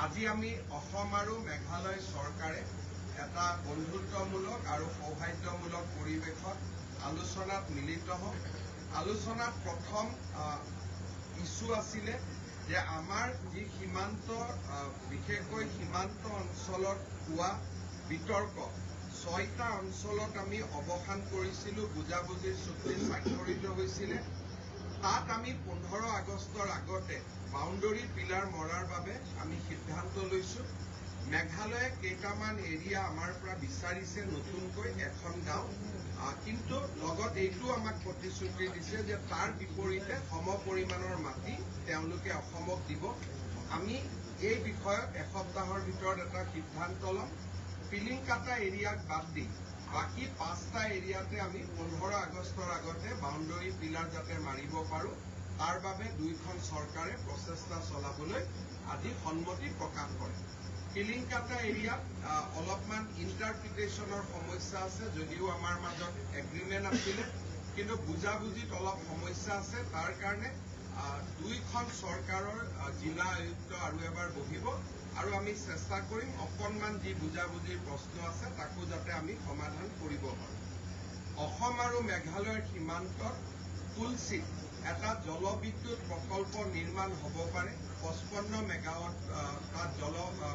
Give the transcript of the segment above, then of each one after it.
আজি আমি অসম আৰু মেঘালয় চৰকাৰে এটা বন্ধুত্বমূলক আৰু সৌহাৰ্দ্যমূলক পৰিৱেশত আলোচনাত মিলিত হওঁ। আলোচনাত প্ৰথম ইস্যু আছিলে যে আমাৰ যি সীমান্ত বিশেষকৈ সীমান্ত অঞ্চলত হোৱা বিতৰ্ক 6টা অঞ্চলত আমি অৱসান কৰিছিলোঁ, বুজাবুজিৰ চুক্তি স্বাক্ষৰিত হৈছিলে। তাত আমি 15 আগষ্টৰ আগতে বাউণ্ডৰী পিলাৰ মৰাৰ বাবে আমি সিদ্ধান্ত লৈছোঁ। মেঘালয়ে কেইটামান এৰিয়া আমাৰ পৰা বিচাৰিছে নতুনকৈ এখন গাঁও, কিন্তু লগত এইটো আমাক প্ৰতিশ্ৰুতি দিছে যে তাৰ বিপৰীতে সম পৰিমাণৰ মাটি তেওঁলোকে অসমক দিব। আমি এই বিষয়ত এসপ্তাহৰ ভিতৰত এটা সিদ্ধান্ত ল'ম। পিলিংকাটা এৰিয়াক বাদ দি বাকী 5টা এৰিয়াতে আমি 15 আগষ্টৰ আগতে বাউণ্ডৰী পিলাৰ যাতে মাৰিব পাৰোঁ তাৰ বাবে দুইখন চৰকাৰে প্ৰচেষ্টা চলাবলৈ আজি সন্মতি প্ৰকাশ কৰে। পিলিংকাটা এৰিয়াত অলপমান ইণ্টাৰপ্ৰিটেশ্যনৰ সমস্যা আছে, যদিও আমাৰ মাজত এগ্ৰিমেণ্ট আছিলে, কিন্তু বুজাবুজিত অলপ সমস্যা আছে। তাৰ কাৰণে দুইখন চৰকাৰৰ জিলা আয়ুক্ত আৰু এবাৰ বহিব আৰু আমি চেষ্টা কৰিম অকণমান যি বুজাবুজিৰ প্ৰশ্ন আছে তাকো যাতে আমি সমাধান কৰিব পাৰোঁ। অসম আৰু মেঘালয়ৰ সীমান্তত তুলসীত এটা জলবিদ্যুৎ প্ৰকল্প নিৰ্মাণ হ'ব পাৰে। 55 মেগাৱাট তাত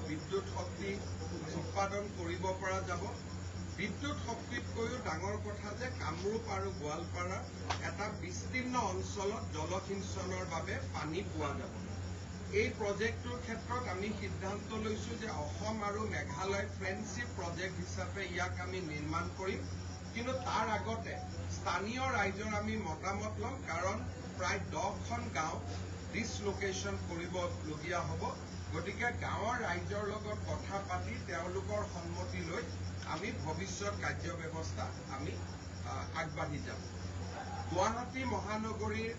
বিদ্যুৎ শক্তি উৎপাদন কৰিব পৰা যাব। বিদ্যুৎ শক্তিতকৈও ডাঙৰ কথা যে কামৰূপ আৰু গোৱালপাৰাৰ এটা বিস্তীৰ্ণ অঞ্চলত জলসিঞ্চনৰ বাবে পানী পোৱা যাব। এই প্ৰজেক্টটোৰ ক্ষেত্ৰত আমি সিদ্ধান্ত লৈছোঁ যে অসম আৰু মেঘালয় ফ্ৰেণ্ডশ্বিপ প্ৰজেক্ট হিচাপে ইয়াক আমি নিৰ্মাণ কৰিম, কিন্তু তাৰ আগতে স্থানীয় ৰাইজৰ আমি মতামত ল'ম, কাৰণ প্ৰায় 10খন গাঁও ডিছলোকেশ্যন কৰিবলগীয়া হ'ব। গতিকে গাঁৱৰ ৰাইজৰ লগত কথা পাতি তেওঁলোকৰ সন্মতি লৈ আমি ভৱিষ্যত কাৰ্যব্যৱস্থা আমি আগবাঢ়ি যাম। গুৱাহাটী মহানগৰীৰ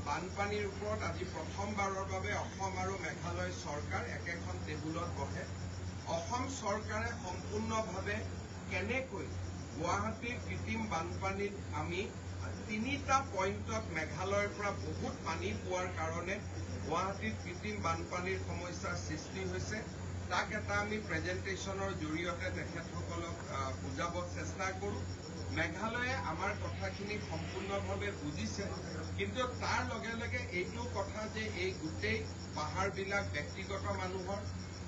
বানপানীৰ ওপৰত আজি প্ৰথমবাৰৰ বাবে অসম আৰু মেঘালয় চৰকাৰ একেখন টেবুলত বহে। অসম চৰকাৰে সম্পূৰ্ণভাৱে কেনেকৈ গুৱাহাটীৰ কৃত্ৰিম বানপানীত আমি 3টা পইণ্টত মেঘালয়ৰ পৰা বহুত পানী পোৱাৰ কাৰণে গুৱাহাটীত কৃত্ৰিম বানপানীৰ সমস্যাৰ সৃষ্টি হৈছে, তাক এটা আমি প্ৰেজেণ্টেশ্যনৰ জৰিয়তে তেখেতসকলক বুজাব চেষ্টা কৰোঁ। মেঘালয়ে আমাৰ কথাখিনি সম্পূৰ্ণভাৱে বুজিছে, কিন্তু তাৰ লগে লগে এইটো কথা যে এই গোটেই পাহাৰবিলাক ব্যক্তিগত মানুহৰ,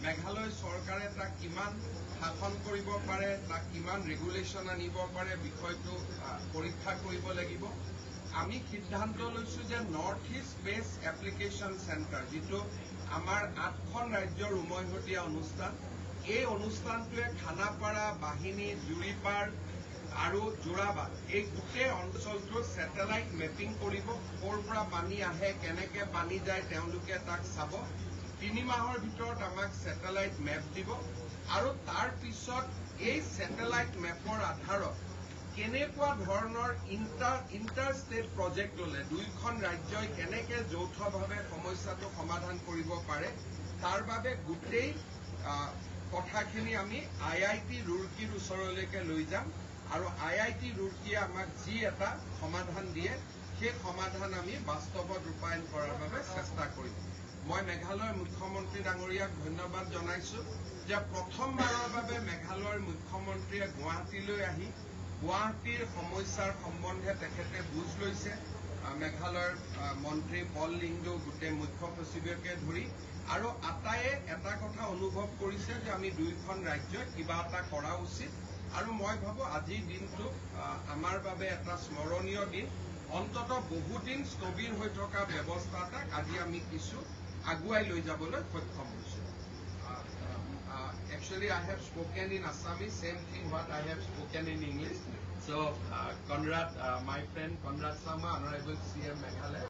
মেঘালয় চৰকাৰে তাক কিমান শাসন কৰিব পাৰে, তাক কিমান ৰেগুলেশ্যন আনিব পাৰে, বিষয়টো পৰীক্ষা কৰিব লাগিব। আমি সিদ্ধান্ত লৈছোঁ যে north east space application centre, যিটো আমাৰ 8খন ৰাজ্যৰ উমৈহতীয়া অনুষ্ঠান, এই অনুষ্ঠানটোৱে খানাপাৰা, বাহিনী, জুৰিপাৰ আৰু যোৰাবাট এই গোটেই অঞ্চলটোৰ ছেটেলাইট মেপিং কৰিব। ক'ৰ পৰা পানী আহে, কেনেকৈ পানী যায়, তেওঁলোকে তাক চাব। 3 মাহৰ ভিতৰত আমাক ছেটেলাইট মেপ দিব আৰু তাৰ পিছত এই ছেটেলাইট মেপৰ আধাৰত কেনেকুৱা ধৰণৰ ইণ্টাৰ ষ্টেট প্ৰজেক্ট ল'লে দুইখন ৰাজ্যই কেনেকৈ যৌথভাৱে সমস্যাটো সমাধান কৰিব পাৰে, তাৰ বাবে গোটেই কথাখিনি আমি IIT ৰুড়কীৰ ওচৰলৈকে লৈ যাম আৰু IIT ৰুড়কীয়ে আমাক যি এটা সমাধান দিয়ে সেই সমাধান আমি বাস্তৱত ৰূপায়ণ কৰাৰ বাবে চেষ্টা কৰিম। মই মেঘালয়ৰ মুখ্যমন্ত্ৰী ডাঙৰীয়াক ধন্যবাদ জনাইছোঁ যে প্ৰথমবাৰৰ বাবে মেঘালয়ৰ মুখ্যমন্ত্ৰীয়ে গুৱাহাটীলৈ আহি গুৱাহাটীৰ সমস্যাৰ সম্বন্ধে তেখেতে বুজ লৈছে। মেঘালয়ৰ মন্ত্ৰী পল লিংডো, গোটেই মুখ্য সচিবকে ধৰি, আৰু আটায়ে এটা কথা অনুভৱ কৰিছে যে আমি দুইখন ৰাজ্যই কিবা এটা কৰা উচিত। আৰু মই ভাবোঁ আজিৰ দিনটো আমাৰ বাবে এটা স্মৰণীয় দিন। অন্ততঃ বহুদিন স্থবিৰ হৈ থকা ব্যৱস্থা এটাক আজি আমি কিছু আগুৱাই লৈ যাবলৈ সক্ষম হৈছোঁ। Actually, I have spoken in Assamese, same thing what I have spoken in English. So, Conrad, my friend Conrad Sama, Honorable CM Meghalaya.